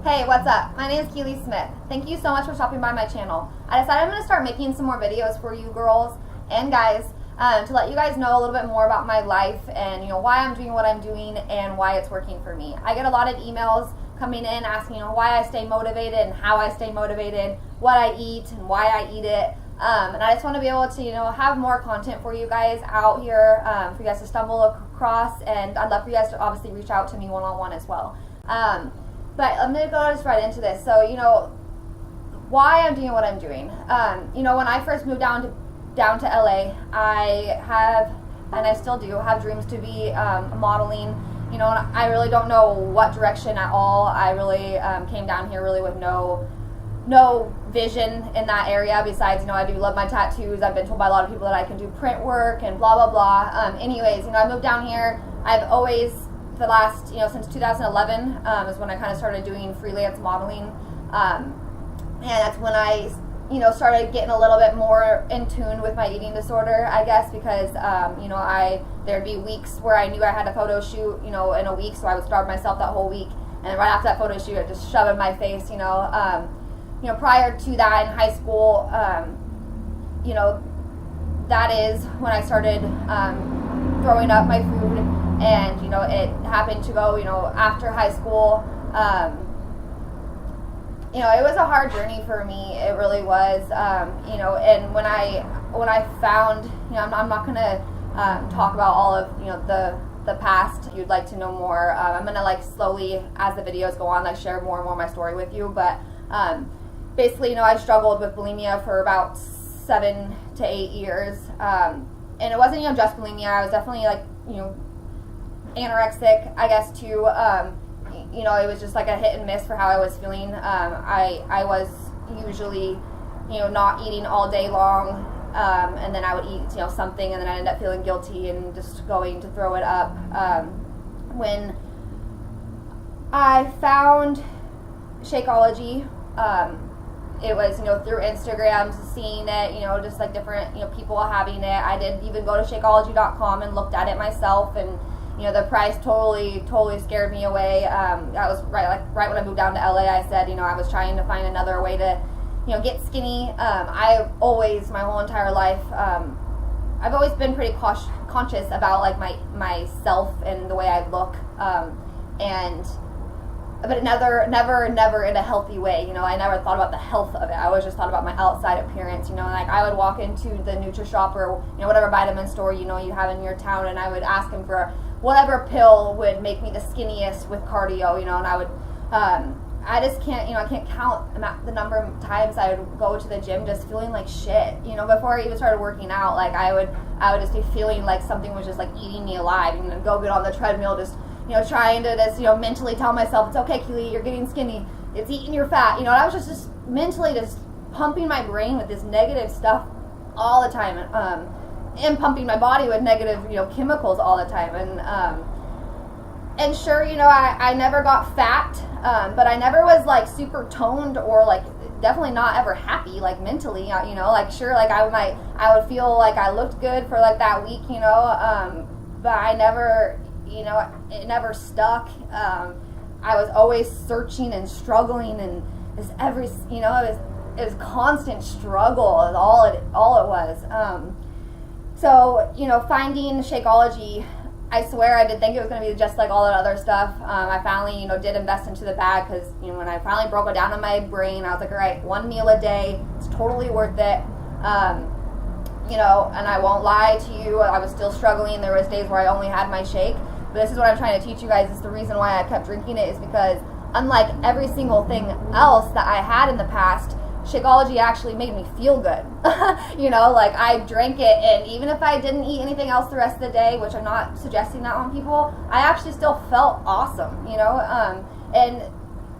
Hey, what's up? My name is Keely Smith. Thank you so much for stopping by my channel. I decided I'm going to start making some more videos for you girls and guys to let you guys know a little bit more about my life and why I'm doing what I'm doing and why it's working for me. I get a lot of emails coming in asking why I stay motivated and how I stay motivated, what I eat and why I eat it. And I just want to be able to have more content for you guys out here for you guys to stumble across, and I'd love for you guys to obviously reach out to me one-on-one as well. But I'm going to go just right into this. So, why I'm doing what I'm doing. When I first moved down to LA, I have, and I still do, have dreams to be modeling. And I really don't know what direction at all. I really came down here really with no vision in that area besides, I do love my tattoos. I've been told by a lot of people that I can do print work and blah, blah, blah. Anyways, I moved down here. I've always, the last, since 2011 is when I kind of started doing freelance modeling. And that's when I, started getting a little bit more in tune with my eating disorder, I guess, because, there'd be weeks where I knew I had a photo shoot, in a week, so I would starve myself that whole week. And then right after that photo shoot, I'd just shove it in my face, prior to that in high school, that is when I started throwing up my food, and it happened to go after high school. It was a hard journey for me. It really was. And when I found, I'm not gonna talk about all of the past. If you'd like to know more, I'm gonna slowly, as the videos go on, share more and more of my story with you. But basically, I struggled with bulimia for about 7 to 8 years, and it wasn't just bulimia. I was definitely anorexic, I guess, too. It was just a hit and miss for how I was feeling. I was usually, not eating all day long, and then I would eat, something, and then I ended up feeling guilty and just going to throw it up. When I found Shakeology, it was, through Instagram, seeing it, just different, people having it. I did even go to Shakeology.com and looked at it myself, and the price totally scared me away. That was right when I moved down to LA. I said, I was trying to find another way to, get skinny. I always, my whole entire life, I've always been pretty conscious about myself and the way I look, but never in a healthy way. I never thought about the health of it. I always just thought about my outside appearance. I would walk into the NutriShop or whatever vitamin store you have in your town, and I would ask them for whatever pill would make me the skinniest with cardio. And I would, I just can't, I can't count the number of times I would go to the gym just feeling like shit. Before I even started working out, I would just be feeling like something was just eating me alive, and then go get on the treadmill, just trying to just, mentally tell myself, it's okay, Keely, you're getting skinny. It's eating your fat. I was just mentally just pumping my brain with this negative stuff all the time, and pumping my body with negative, chemicals all the time. And sure, I never got fat, but I never was super toned or definitely not ever happy, mentally, sure, I would feel like I looked good for that week, but I never, it never stuck. I was always searching and struggling, and this it was constant struggle is all it was. So, finding Shakeology, I swear I did think it was going to be just like all that other stuff. I finally, did invest into the bag, because, when I finally broke it down in my brain, I was like, all right, 1 meal a day, it's totally worth it. And I won't lie to you, I was still struggling. There was days where I only had my shake. But this is what I'm trying to teach you guys. Is the reason why I kept drinking it is because, unlike every single thing else that I had in the past, Shakeology actually made me feel good. I drank it, and even if I didn't eat anything else the rest of the day, which I'm not suggesting that on people, I actually still felt awesome, and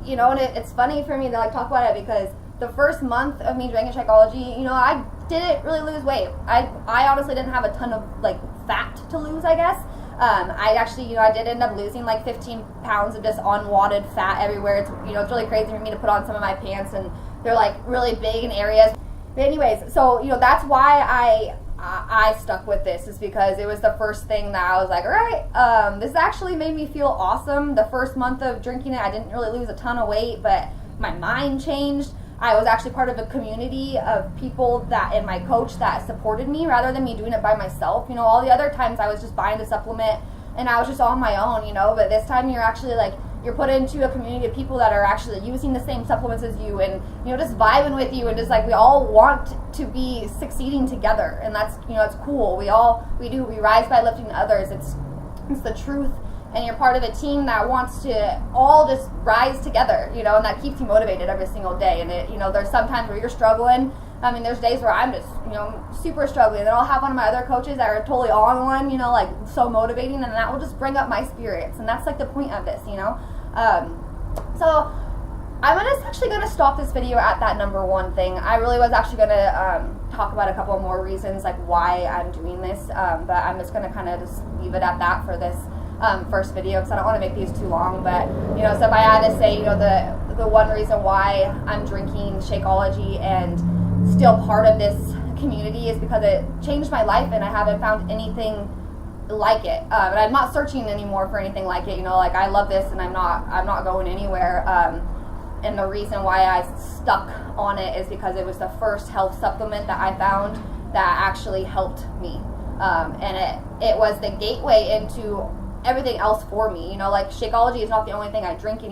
it's funny for me to talk about it, because the first month of me drinking Shakeology, I didn't really lose weight. I honestly didn't have a ton of fat to lose, I guess. I actually, I did end up losing 15 pounds of just unwanted fat everywhere. It's, it's really crazy for me to put on some of my pants, and they're really big in areas. But anyways, so, that's why I stuck with this is because it was the first thing that I was like, all right, this actually made me feel awesome. The first month of drinking it, I didn't really lose a ton of weight, but my mind changed. I was actually part of a community of people that, and my coach that supported me rather than me doing it by myself. You know, all the other times I was just buying the supplement and I was just on my own, you know, but this time you're actually like, you're put into a community of people that are actually using the same supplements as you and, you know, just vibing with you and just like we all want to be succeeding together. And that's, you know, it's cool. We rise by lifting others. It's the truth. And you're part of a team that wants to all just rise together, you know, and that keeps you motivated every single day. And it, you know, there's sometimes where you're struggling. I mean, there's days where I'm just, you know, super struggling. And then I'll have one of my other coaches that are totally on one, you know, like so motivating, and that will just bring up my spirits. And that's like the point of this, you know. So I'm actually going to stop this video at that number one thing. I really was actually going to talk about a couple more reasons like why I'm doing this, but I'm just going to kind of just leave it at that for this first video because I don't want to make these too long. But, you know, so if I had to say, you know, the one reason why I'm drinking Shakeology and still part of this community is because it changed my life and I haven't found anything like it, and I'm not searching anymore for anything like it. You know, like I love this and I'm not going anywhere. And the reason why I stuck on it is because it was the first health supplement that I found that actually helped me, and it was the gateway into everything else for me. You know, like Shakeology is not the only thing I drink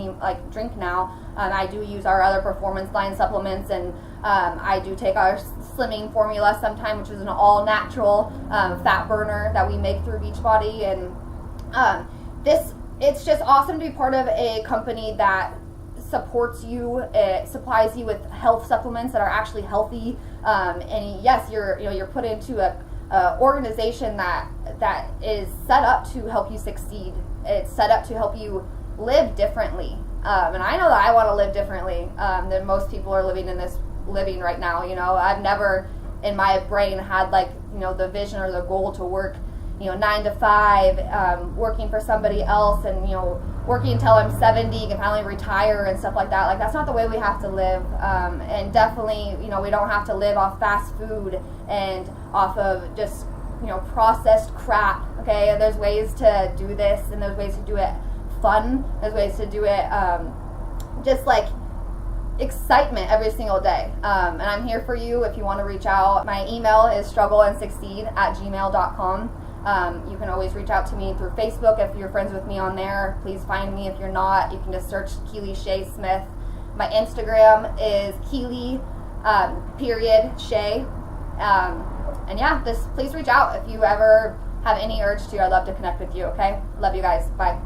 now. I do use our other performance line supplements, and I do take our slimming formula sometime, which is an all natural fat burner that we make through Beachbody. And it's just awesome to be part of a company that supports you. It supplies you with health supplements that are actually healthy. And yes, you're put into a organization that is set up to help you succeed. It's set up to help you live differently. And I know that I want to live differently than most people are living right now. You know, I've never in my brain had like, you know, the vision or the goal to work, you know, 9 to 5, working for somebody else and, you know, working until I'm 70 and finally retire and stuff like that. Like, that's not the way we have to live. And definitely, you know, we don't have to live off fast food and off of just, you know, processed crap. Okay, and there's ways to do this and there's ways to do it fun. There's ways to do it just like excitement every single day. And I'm here for you if you want to reach out. My email is struggleandsucceed@gmail.com. You can always reach out to me through Facebook if you're friends with me on there. Please find me. If you're not, you can just search Keely Shae Smith. My Instagram is Keely Shae. And yeah, just please reach out if you ever have any urge to. I'd love to connect with you. Okay, love you guys. Bye.